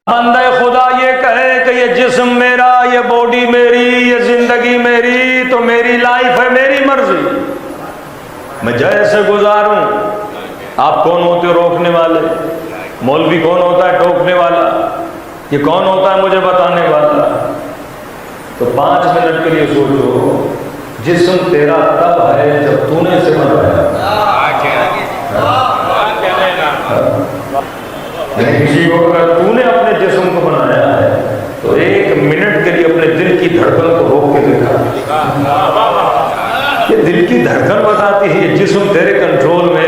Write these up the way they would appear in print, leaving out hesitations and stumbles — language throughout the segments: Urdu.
بندہ خدا یہ کہے کہ یہ جسم میرا، یہ باڈی میری، یہ زندگی میری، تو میری لائف ہے، میری مرضی، میں جیسے گزاروں۔ آپ کون ہوتے ہو روکنے والے؟ مولوی کون ہوتا ہے ٹوکنے والا؟ یہ کون ہوتا ہے مجھے بتانے والا؟ تو 5 منٹ کے لیے سوچو، جسم تیرا تب ہے جب تو نے اسے بنایا۔ کسی کو اگر تو نے اپنے جسم کو بنایا ہے تو 1 منٹ کے لیے اپنے دل کی دھڑکن کو روک کے دیکھا۔ یہ دل کی دھڑکن بتاتی ہے یہ جسم تیرے کنٹرول میں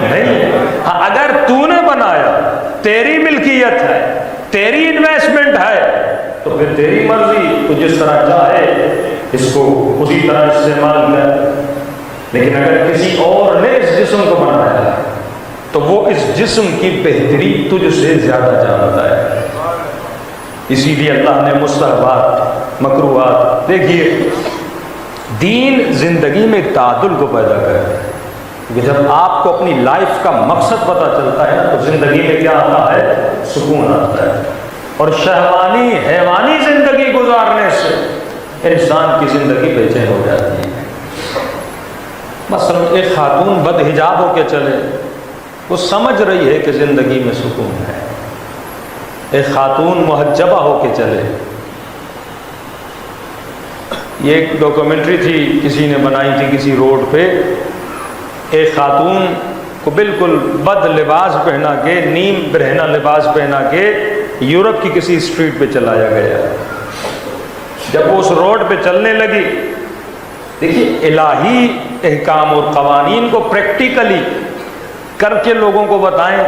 نہیں ہے۔ ہاں اگر تو نے بنایا، تیری ملکیت ہے، تیری انویسٹمنٹ ہے، تو پھر تیری مرضی، تو جس طرح چاہے اس کو اسی طرح استعمال کر۔ لیکن اگر کسی اور نے اس جسم کو بنایا ہے تو وہ اس جسم کی بہتری تجھ سے زیادہ جانتا ہے۔ اسی لیے اللہ نے مستحبات، مکروہات، دیکھیے دین زندگی میں ایک تعادل کو پیدا کرے، کیونکہ جب آپ کو اپنی لائف کا مقصد پتہ چلتا ہے نا تو زندگی میں کیا آتا ہے؟ سکون آتا ہے۔ اور شہوانی حیوانی زندگی گزارنے سے انسان کی زندگی بے چین ہو جاتی ہے۔ مثلا ایک خاتون بد حجاب ہو کے چلے، وہ سمجھ رہی ہے کہ زندگی میں سکون ہے۔ ایک خاتون محجبہ ہو کے چلے، یہ ایک ڈاکومنٹری تھی کسی نے بنائی تھی کسی روڈ پہ، ایک خاتون کو بالکل بد لباس پہنا کے، نیم برہنہ لباس پہنا کے یورپ کی کسی اسٹریٹ پہ چلایا گیا۔ جب وہ اس روڈ پہ چلنے لگی، دیکھیے الہی احکام اور قوانین کو پریکٹیکلی کر کے لوگوں کو بتائیں۔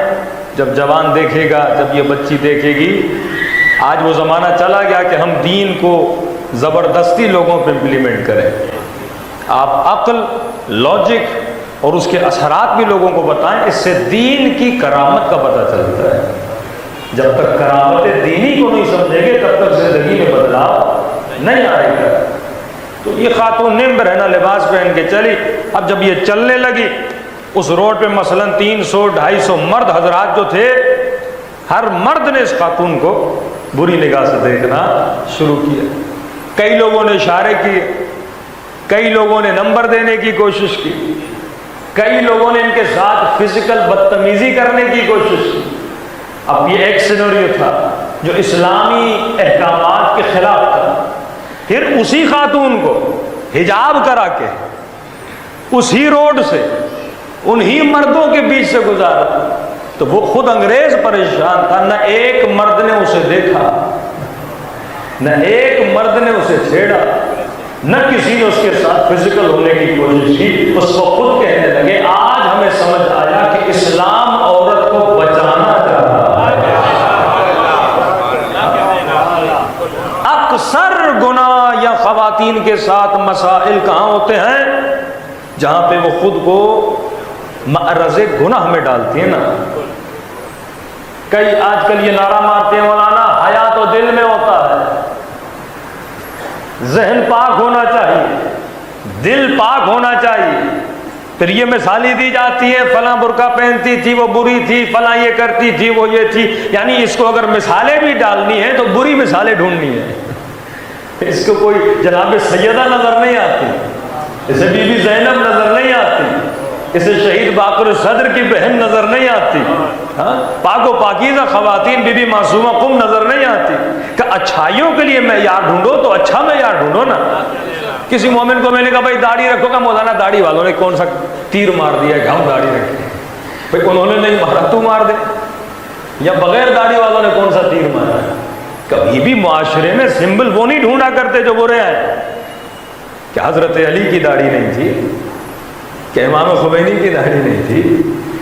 جب جوان دیکھے گا، جب یہ بچی دیکھے گی، آج وہ زمانہ چلا گیا کہ ہم دین کو زبردستی لوگوں پہ امپلیمنٹ کریں۔ آپ عقل، لاجک اور اس کے اثرات بھی لوگوں کو بتائیں، اس سے دین کی کرامت کا پتہ چلتا ہے۔ جب تک کرامت دینی کو نہیں سمجھیں گے تب تک زندگی میں بدلاؤ نہیں آئے گا۔ تو یہ خاتون نیم برہنہ لباس پہن کے چلی۔ اب جب یہ چلنے لگی، اس روڈ پہ مثلا 300-250 مرد حضرات جو تھے، ہر مرد نے اس خاتون کو بری نگاہ سے دیکھنا شروع کیا۔ کئی لوگوں نے اشارے کیے، کئی لوگوں نے نمبر دینے کی کوشش کی، کئی لوگوں نے ان کے ساتھ فزیکل بدتمیزی کرنے کی کوشش کی۔ اب یہ ایک سینریو تھا جو اسلامی احکامات کے خلاف تھا۔ پھر اسی خاتون کو حجاب کرا کے اسی روڈ سے انہی مردوں کے بیچ سے گزارا، تو وہ خود انگریز پریشان تھا، نہ ایک مرد نے اسے دیکھا، نہ ایک مرد نے اسے چھیڑا، نہ کسی نے اس کے ساتھ فزیکل ہونے کی کوشش کی۔ اس کو خود کہنے لگے آج ہمیں سمجھ آیا کہ اسلام عورت کو بچانا چاہتا ہے۔ اکثر گناہ یا خواتین کے ساتھ مسائل کہاں ہوتے ہیں؟ جہاں پہ وہ خود کو معرض گناہ میں ڈالتی ہیں نا۔ کئی آج کل یہ نعرہ مارتے ہیں مولانا حیا تو دل میں ہوتا ہے، ذہن پاک ہونا چاہیے، دل پاک ہونا چاہیے۔ پھر یہ مثالیں دی جاتی ہیں، فلاں برقع پہنتی تھی وہ بری تھی، فلاں یہ کرتی تھی وہ یہ تھی۔ یعنی اس کو اگر مثالیں بھی ڈالنی ہیں تو بری مثالیں ڈھونڈنی ہیں۔ اس کو کوئی جناب سیدہ نظر نہیں آتی، اسے بی بی زینب نظر نہیں آتی، اسے شہید باقر صدر کی بہن نظر نہیں آتی، پاک و پاکیزہ خواتین بی بی معصومہ قم نظر نہیں آتی۔ کہ اچھائیوں کے لیے معیار ڈھونڈو تو اچھا معیار ڈھونڈو نا۔ کسی مومن کو میں نے کہا بھائی داڑھی رکھو گا، مولانا داڑھی والوں نے کون سا تیر مار دیا ہے، ہم داڑھی رکھیں؟ بھائی انہوں نے نہیں مارا، تو مار دے، یا بغیر داڑھی والوں نے کون سا تیر مارا ہے؟ کبھی بھی معاشرے میں سمبل وہ نہیں ڈھونڈا کرتے جو برے ہیں۔ کہ حضرت علی کی داڑھی نہیں تھی، کہ امام خمینی کی داڑھی نہیں تھی،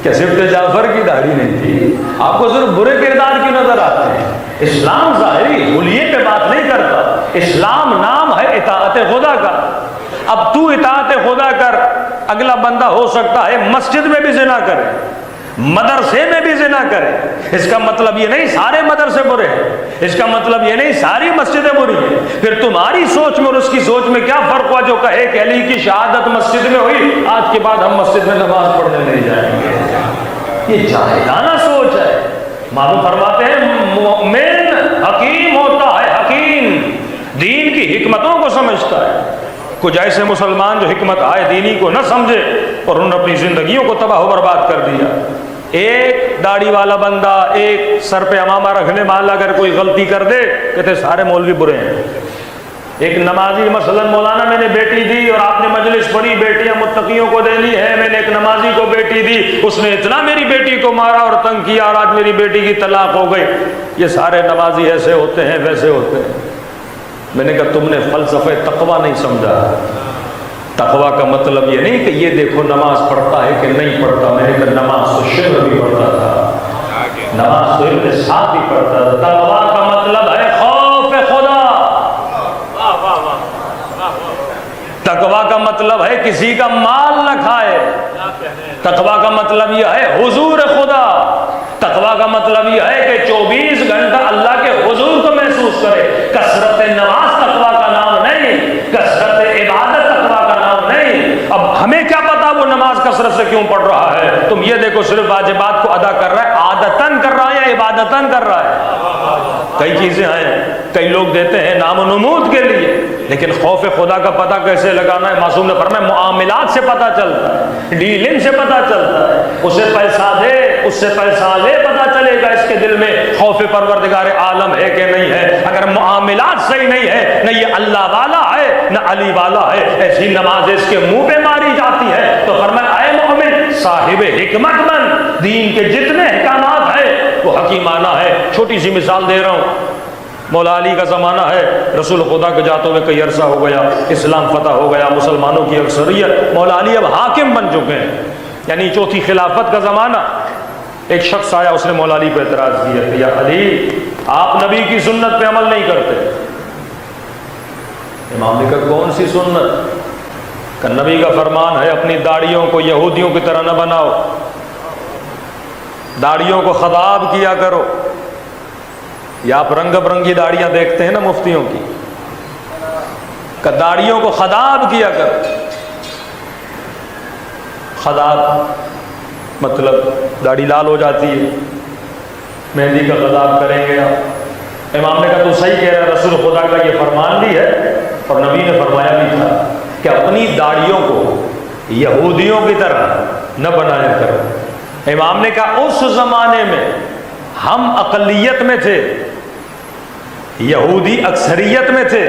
کہ سبط جعفر کی داڑھی نہیں تھی، آپ کو صرف برے کردار کی نظر آتے ہیں۔ اسلام ظاہری حلیے پہ بات نہیں کرتا، اسلام نام ہے اطاعت خدا کا۔ اب تو اطاعت خدا کر، اگلا بندہ ہو سکتا ہے مسجد میں بھی زنا کرے، مدرسے میں بھی زنا کرے۔ اس کا مطلب یہ نہیں سارے مدرسے برے ہیں، اس کا مطلب یہ نہیں ساری مسجدیں بری ہیں۔ پھر تمہاری سوچ میں اور اس کی سوچ میں کیا فرق ہوا جو کہے کہ علی کی شہادت مسجد میں ہوئی، آج کے بعد ہم مسجد میں نماز پڑھنے نہیں جائیں گے؟ یہ جاہلانہ سوچ ہے۔ معلوم فرماتے ہیں مومن حکیم ہوتا ہے، حکیم دین کی حکمتوں کو سمجھتا ہے۔ کچھ ایسے مسلمان جو حکمت آئے دینی کو نہ سمجھے اور انہوں نے اپنی زندگیوں کو تباہ و برباد کر دیا۔ ایک داڑھی والا بندہ، ایک سر پہ امامہ رکھنے والا اگر کوئی غلطی کر دے کہتے سارے مولوی برے ہیں۔ ایک نمازی مثلا مولانا میں نے بیٹی دی اور آپ نے مجلس پڑھی بیٹیاں متقیوں کو دینی ہے، میں نے ایک نمازی کو بیٹی دی، اس نے اتنا میری بیٹی کو مارا اور تنگ کیا اور آج میری بیٹی کی طلاق ہو گئی، یہ سارے نمازی ایسے ہوتے ہیں ویسے ہوتے ہیں۔ میں نے کہا تم نے فلسفہ تقویٰ نہیں سمجھا۔ تقویٰ کا مطلب یہ نہیں کہ یہ دیکھو نماز پڑھتا ہے کہ نہیں پڑھتا، میں نے کہا نماز تو شبر بھی پڑھتا تھا، نماز تو ابن سعد بھی پڑھتا تھا۔ تقویٰ کا مطلب ہے خوف خدا، تقویٰ کا مطلب ہے کسی کا مال نہ کھائے، تقویٰ کا مطلب یہ ہے حضور خدا، تقویٰ کا مطلب یہ ہے کہ 24 گھنٹہ اللہ کے حضور کو محسوس کرے۔ کثرت نماز تقویٰ کا نام نہیں، کثرت عبادت تقویٰ کا نام نہیں۔ اب ہمیں کیا پتا وہ نماز کثرت سے کیوں پڑھ رہا ہے؟ تم یہ دیکھو صرف واجبات کو ادا کر رہا ہے، عادتاً کر رہا ہے یا عبادتاً کر رہا ہے؟ کئی چیزیں ہیں، کئی لوگ دیتے ہیں نام و نمود کے لیے، لیکن خوف خدا کا پتہ کیسے لگانا ہے؟ معصوم نے فرمایا معاملات سے پتہ چلتا ہے، ڈیلنگ سے پتہ چلتا ہے۔ اسے پیسہ دے، اس سے پیسہ لے، پتہ چلے گا اس کے دل میں خوف پروردگار عالم ہے کہ نہیں ہے۔ اگر معاملات صحیح نہیں ہے، نہ یہ اللہ والا ہے نہ علی والا ہے، ایسی نماز اس کے منہ پہ ماری جاتی ہے۔ تو فرمایا اے مومن صاحب حکمت بن، دین کے جتنے احکامات ہیں وہ حکیمانہ ہے۔ چھوٹی سی مثال دے رہا ہوں، مولا علی کا زمانہ ہے، رسول خدا کے جاتے ہوئے کئی عرصہ ہو گیا، اسلام فتح ہو گیا، مسلمانوں کی اکثریت، مولا علی اب حاکم بن چکے ہیں، یعنی چوتھی خلافت کا زمانہ۔ ایک شخص آیا، اس نے مولا علی پہ اعتراض کیا کہ یا علی آپ نبی کی سنت پہ عمل نہیں کرتے۔ امام نے کہا کون سی سنت؟ کہ نبی کا فرمان ہے اپنی داڑھیوں کو یہودیوں کی طرح نہ بناؤ، داڑھیوں کو خضاب کیا کرو۔ یا آپ رنگ برنگی داڑیاں دیکھتے ہیں نا مفتیوں کی، کہ داڑیوں کو خضاب کیا کرو۔ خضاب مطلب داڑھی لال ہو جاتی ہے، مہندی کا خضاب کریں گے آپ۔ امام نے کہا تو صحیح کہہ رہا ہے، رسول خدا کا یہ فرمان بھی ہے اور نبی نے فرمایا بھی تھا کہ اپنی داڑھیوں کو یہودیوں کی طرح نہ بنایا کرو۔ امام نے کہا اس زمانے میں ہم اقلیت میں تھے، یہودی اکثریت میں تھے۔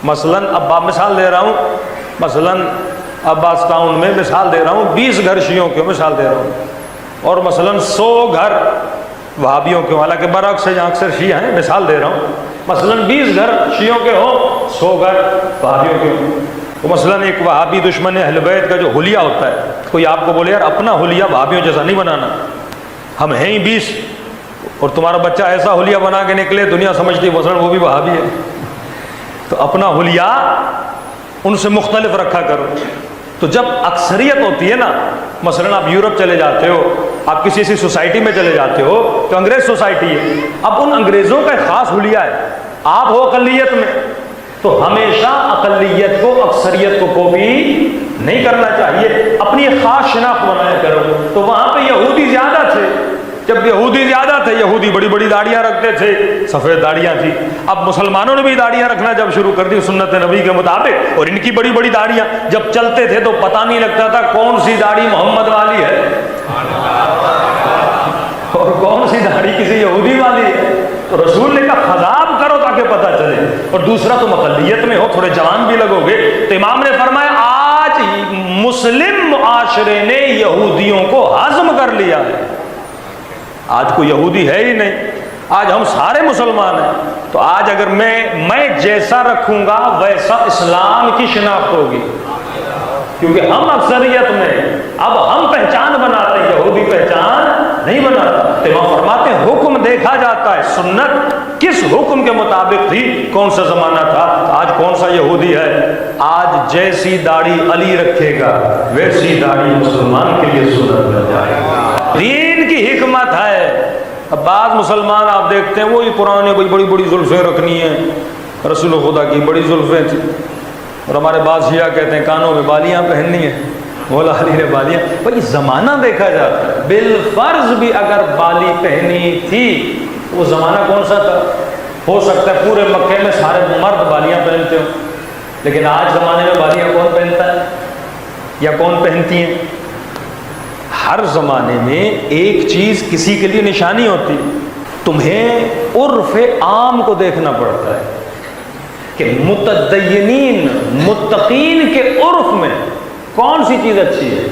مثلا اب مثال دے رہا ہوں، مثلا عباس ٹاؤن میں مثال دے رہا ہوں 20 گھر شیعوں کے مثال دے رہا ہوں، اور مثلا 100 گھر وہابیوں کے، حالانکہ برعکس ہے جہاں اکثر شیعہ ہیں، مثال دے رہا ہوں، مثلا 20 گھر شیعوں کے ہوں، 100 گھر وہابیوں کے ہوں۔ تو مثلا ایک وہابی دشمن اہل بیت کا جو حلیہ ہوتا ہے، کوئی آپ کو بولے یار اپنا حلیہ وہابیوں جیسا نہیں بنانا، ہم ہیں ہی 20 اور تمہارا بچہ ایسا حلیہ بنا کے نکلے دنیا سمجھتی مثلا وہ بھی وہابی ہے، تو اپنا حلیہ ان سے مختلف رکھا کرو۔ تو جب اکثریت ہوتی ہے نا، مثلا آپ یورپ چلے جاتے ہو، آپ کسی ایسی سوسائٹی میں چلے جاتے ہو تو انگریز سوسائٹی ہے، اب ان انگریزوں کا ایک خاص حلیہ ہے، آپ ہو اقلیت میں، تو ہمیشہ اقلیت کو اکثریت کو کاپی نہیں کرنا چاہیے، اپنی خاص شناخت بنایا کرو۔ تو وہاں پہ یہودی زیادہ تھے، جب یہودی زیادہ تھے، یہودی بڑی بڑی داڑیاں رکھتے تھے، سفید داڑیاں تھی۔ اب مسلمانوں نے بھی داڑیاں رکھنا جب شروع کر دی سنت نبی کے مطابق، اور ان کی بڑی بڑی داڑیاں، جب چلتے تھے تو پتہ نہیں لگتا تھا کون سی داڑھی محمد والی ہے اور کون سی داڑھی کسی یہودی والی ہے۔ تو رسول نے کہا خضاب کرو تاکہ پتہ چلے، اور دوسرا تم اقلیت میں ہو، تھوڑے جوان بھی لگو گے۔ تو امام نے فرمایا آج مسلم معاشرے نے یہودیوں کو ہضم کر لیا ہے، آج کوئی یہودی ہے ہی نہیں، آج ہم سارے مسلمان ہیں۔ تو آج اگر میں جیسا رکھوں گا ویسا اسلام کی شناخت ہوگی، کیونکہ ہم اکثریت میں، اب ہم پہچان بناتے ہیں، یہودی پہچان نہیں بناتا۔ تو امام فرماتے ہیں حکم دیکھا جاتا ہے، سنت کس حکم کے مطابق تھی، کون سا زمانہ تھا، آج کون سا یہودی ہے۔ آج جیسی داڑھی علی رکھے گا ویسی داڑھی مسلمان کے لیے سنت بن جائے گا، دین کی حکمت ہے۔ اب بعض مسلمان آپ دیکھتے ہیں وہی پرانے کوئی بڑی بڑی زلفیں رکھنی ہیں، رسول خدا کی بڑی زلفیں تھیں، اور ہمارے بعض شیعہ کہتے ہیں کانوں میں بالیاں پہننی ہیں، مولا علی نے بالیاں، بھائی زمانہ دیکھا جاتا ہے، بالفرض بھی اگر بالی پہنی تھی وہ زمانہ کون سا تھا؟ ہو سکتا ہے پورے مکے میں سارے مرد بالیاں پہنتے ہوں، لیکن آج زمانے میں بالیاں کون پہنتا ہے یا کون پہنتی ہیں؟ ہر زمانے میں ایک چیز کسی کے لیے نشانی ہوتی، تمہیں عرف عام کو دیکھنا پڑتا ہے کہ متدینین متقین کے عرف میں کون سی چیز اچھی ہے۔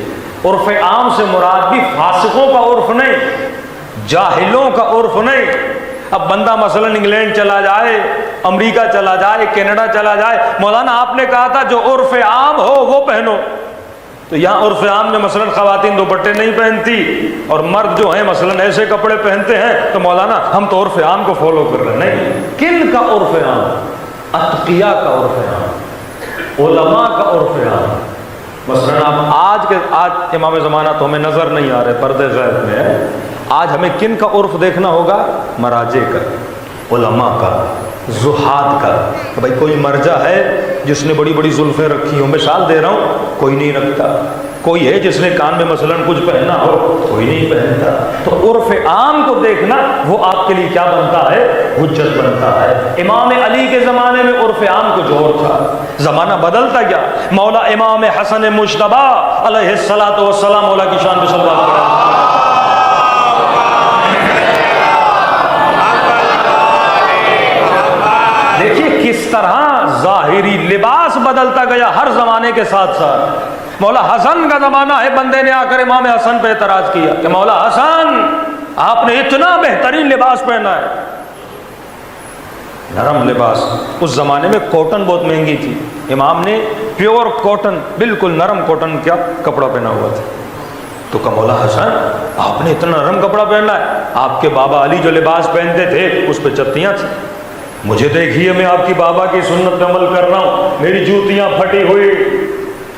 عرف عام سے مراد بھی فاسقوں کا عرف نہیں، جاہلوں کا عرف نہیں۔ اب بندہ مثلا انگلینڈ چلا جائے، امریکہ چلا جائے، کینیڈا چلا جائے، مولانا آپ نے کہا تھا جو عرف عام ہو وہ پہنو، تو یہاں عرف عام میں مثلا خواتین دوپٹے نہیں پہنتی اور مرد جو ہیں مثلا ایسے کپڑے پہنتے ہیں، تو مولانا ہم تو عرف عام کو فالو کر رہے ہیں۔ نہیں، کن کا عرف عام؟ اتقیاء کا عرف عام، علماء کا عرف عام۔ مثلا آپ آج امام زمانہ تو ہمیں نظر نہیں آ رہے، پردے غیب میں ہے، آج ہمیں کن کا عرف دیکھنا ہوگا؟ مراجع کا، علماء کا، زہاد کا۔ کہ بھائی کوئی مرجع ہے جس نے بڑی بڑی زلفیں رکھی ہوں، مثال دے رہا ہوں، کوئی نہیں رکھتا۔ کوئی ہے جس نے کان میں مثلا کچھ پہنا ہو، کوئی نہیں پہنتا۔ تو عرف عام کو دیکھنا وہ آپ کے لیے کیا بنتا ہے؟ حجت بنتا ہے۔ امام علی کے زمانے میں عرف عام کچھ اور تھا، زمانہ بدلتا گیا۔ مولا امام حسن مجتبی علیہ الصلوۃ والسلام، مولا کی شان پہ صلوات پڑھیں۔ دیکھیے کس طرح ظاہری لباس بدلتا گیا ہر زمانے کے ساتھ ساتھ۔ مولا حسن کا زمانہ ہے، بندے نے آ کر امام حسن پہ اعتراض کیا کہ مولا حسن آپ نے اتنا بہترین لباس پہنا ہے، نرم لباس۔ اس زمانے میں کاٹن بہت مہنگی تھی، امام نے پیور کاٹن، بالکل نرم کاٹن کا کپڑا پہنا ہوا تھا۔ تو کہا مولا حسن آپ نے اتنا نرم کپڑا پہنا ہے، آپ کے بابا علی جو لباس پہنتے تھے اس پہ چتیاں تھیں، مجھے دیکھیے میں آپ کی بابا کی سنت پہ عمل کر رہا ہوں، میری جوتیاں پھٹی ہوئی،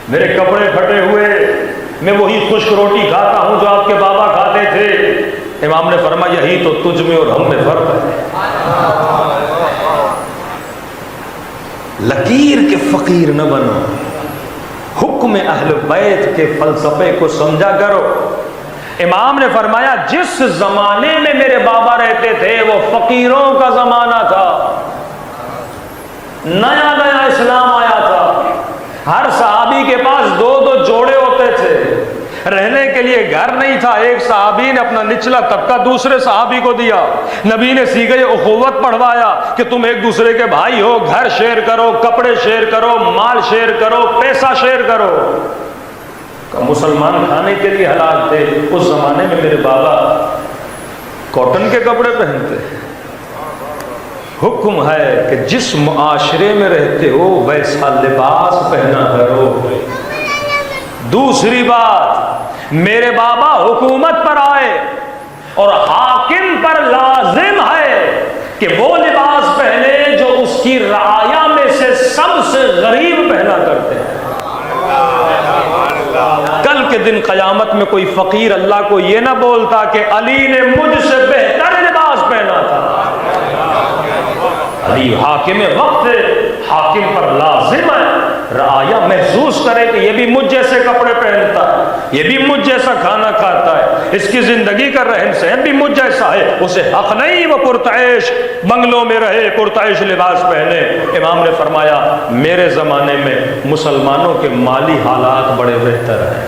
میرے کپڑے پھٹے ہوئے، میں وہی خشک روٹی کھاتا ہوں جو آپ کے بابا کھاتے تھے۔ امام نے فرمایا یہی تو تجھ میں اور ہم میں فرق ہے، لکیر کے فقیر نہ بنو، حکم اہل بیت کے فلسفے کو سمجھا کرو۔ امام نے فرمایا جس زمانے میں میرے بابا رہتے تھے وہ فقیروں کا زمانہ تھا، نیا نیا اسلام آیا تھا، ہر صحابی کے پاس دو دو جوڑے ہوتے تھے، رہنے کے لیے گھر نہیں تھا، ایک صحابی نے اپنا نچلا طبقہ دوسرے صحابی کو دیا، نبی نے صیغہ اخوت پڑھوایا کہ تم ایک دوسرے کے بھائی ہو، گھر شیئر کرو، کپڑے شیئر کرو، مال شیئر کرو، پیسہ شیئر کرو۔ مسلمان کھانے کے لیے حلال تھے، اس زمانے میں میرے بابا کاٹن کے کپڑے پہنتے۔ حکم ہے کہ جس معاشرے میں رہتے ہو ویسا لباس پہنا کرو۔ دوسری بات، میرے بابا حکومت پر آئے اور حاکم پر لازم ہے کہ وہ لباس پہنے جو اس کی رعایا میں سے سب سے غریب پہنا کرتے ہیں۔ کل کے دن قیامت میں کوئی فقیر اللہ کو یہ نہ بولتا کہ علی نے مجھ سے بہتر لباس پہنا تھا۔ علی حاکم وقت ہے، حاکم پر لازم ہے رعایا محسوس کرے کہ یہ بھی مجھ جیسے کپڑے پہنتا ہے، یہ بھی مجھ جیسا کھانا کھاتا ہے، اس کی زندگی کا رہن سہن بھی مجھ جیسا ہے، اسے حق نہیں وہ پرتعیش بنگلوں میں رہے، پرتعیش لباس پہنے۔ امام نے فرمایا میرے زمانے میں مسلمانوں کے مالی حالات بڑے بہتر ہیں،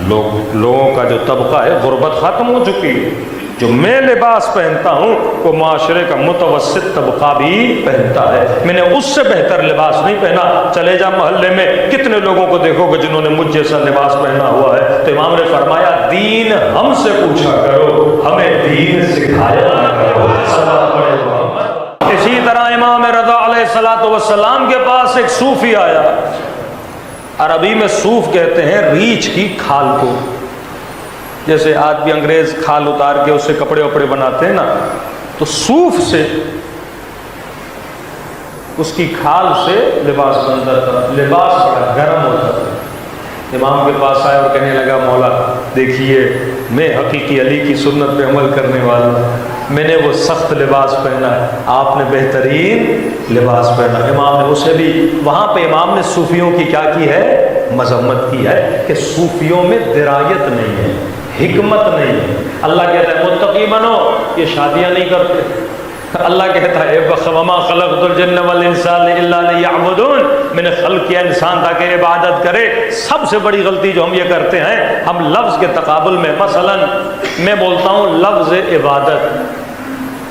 لوگوں کا جو طبقہ ہے غربت ختم ہو چکی ہے، جو میں لباس پہنتا ہوں وہ معاشرے کا متوسط طبقہ بھی پہنتا ہے، میں نے اس سے بہتر لباس نہیں پہنا۔ چلے جا محلے میں کتنے لوگوں کو دیکھو گے جنہوں نے مجھ جیسا لباس پہنا ہوا ہے۔ تو امام نے فرمایا دین ہم سے پوچھا کرو، ہمیں دین سکھایا نہ کرو۔ اسی طرح امام رضا علیہ الصلوۃ والسلام کے پاس ایک صوفی آیا، عربی میں صوف کہتے ہیں ریچھ کی کھال کو، جیسے آج بھی انگریز کھال اتار کے اس سے کپڑے وپڑے بناتے ہیں نا، تو صوف سے اس کی کھال سے لباس بنتا تھا، لباس بڑا گرم ہوتا تھا۔ امام کے پاس آیا اور کہنے لگا مولا دیکھیے میں حقیقی علی کی سنت پہ عمل کرنے والا ہوں، میں نے وہ سخت لباس پہنا ہے، آپ نے بہترین لباس پہنا۔ امام نے اسے بھی وہاں پہ امام نے صوفیوں کی کیا کی ہے؟ مذمت کی ہے کہ صوفیوں میں درایت نہیں ہے، حکمت نہیں ہے۔ اللہ کہتا ہے متقی بنو، یہ شادیاں نہیں کرتے، اللہ کہتا ہے وَمَا خَلَقْتُ الْجِنَّ وَالْإِنسَ إِلَّا لِيَعْبُدُونَ، میں نے خلق کیا انسان تاکہ عبادت کرے۔ سب سے بڑی غلطی جو ہم یہ کرتے ہیں، ہم لفظ کے تقابل میں، مثلا میں بولتا ہوں لفظ عبادت،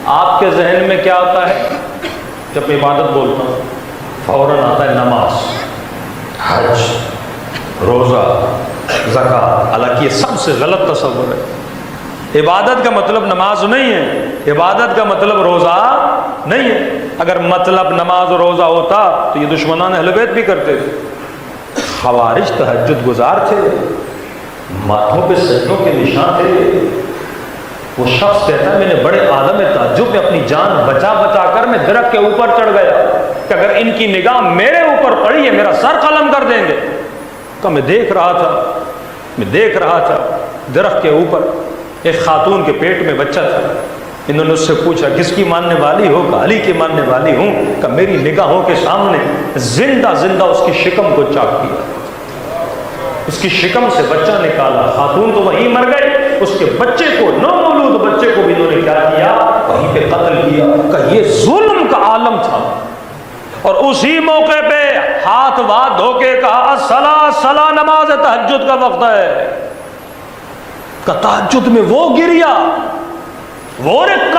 آپ کے ذہن میں کیا آتا ہے جب عبادت بولتا ہوں؟ فوراً آتا ہے نماز، حج، روزہ، زکوٰۃ۔ حالانکہ یہ سب سے غلط تصور ہے۔ عبادت کا مطلب نماز نہیں ہے، عبادت کا مطلب روزہ نہیں ہے۔ اگر مطلب نماز اور روزہ ہوتا تو یہ دشمنان اہل بیت بھی کرتے تھے۔ خوارج تہجد گزار تھے، ماتھوں پہ سجدوں کے نشان تھے۔ وہ شخص کہتا ہے میں نے بڑے عالم تعجب میں اپنی جان بچا بچا کر میں درخت کے اوپر چڑھ گیا کہ اگر ان کی نگاہ میرے اوپر پڑی ہے میرا سر قلم کر دیں گے۔ تو میں دیکھ رہا تھا درخت کے اوپر ایک خاتون کے پیٹ میں بچہ تھا۔ انہوں نے اس سے پوچھا کس کی ماننے والی ہو؟ کہ علی کی ماننے والی ہوں۔ کہ میری نگاہوں کے سامنے زندہ زندہ اس کی شکم کو چاک کیا، اس کی شکم سے بچہ نکالا۔ خاتون تو وہیں مر گئی، اس کے بچے کو، نومولود بچے کو بھی انہوں نے کیا کیا؟ وہیں پہ قتل کیا۔ کہ یہ ظلم کا عالم تھا۔ اور اسی موقع پہ ہاتھ دھو کے کہا الصلاۃ، نماز تہجد کا وقت ہے۔ کہ تہجد میں وہ گریا، وہ رقت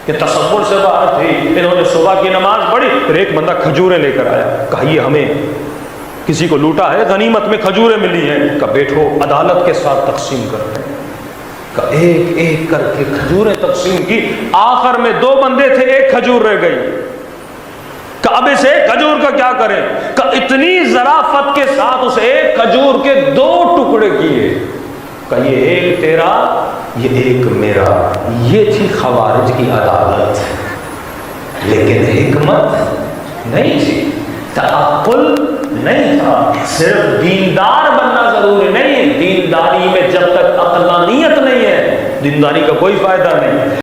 کہ تصور سے باہر تھی۔ انہوں نے صبح کی نماز پڑھی، پھر ایک بندہ کھجوریں لے کر آیا۔ کہا یہ ہمیں کسی کو لوٹا ہے، غنیمت میں کھجوریں ملی ہیں۔ کہ بیٹھو عدالت کے ساتھ تقسیم کرتے ہیں۔ کہ ایک ایک کر کے کھجوریں تقسیم کی، آخر میں 2 بندے تھے، ایک کھجور رہ گئی۔ کہ اب اسے کھجور کا کیا کریں؟ کہ اتنی ظرافت کے ساتھ اس ایک کھجور کے 2 ٹکڑے کیے۔ کہ یہ ایک تیرا، یہ ایک میرا۔ یہ تھی خوارج کی عدالت، لیکن حکمت نہیں تھی، تعقل نہیں تھا۔ صرف دیندار بننا ضروری نہیں ہے، دینداری میں جب تک عقلانیت نہیں ہے دینداری کا کوئی فائدہ نہیں۔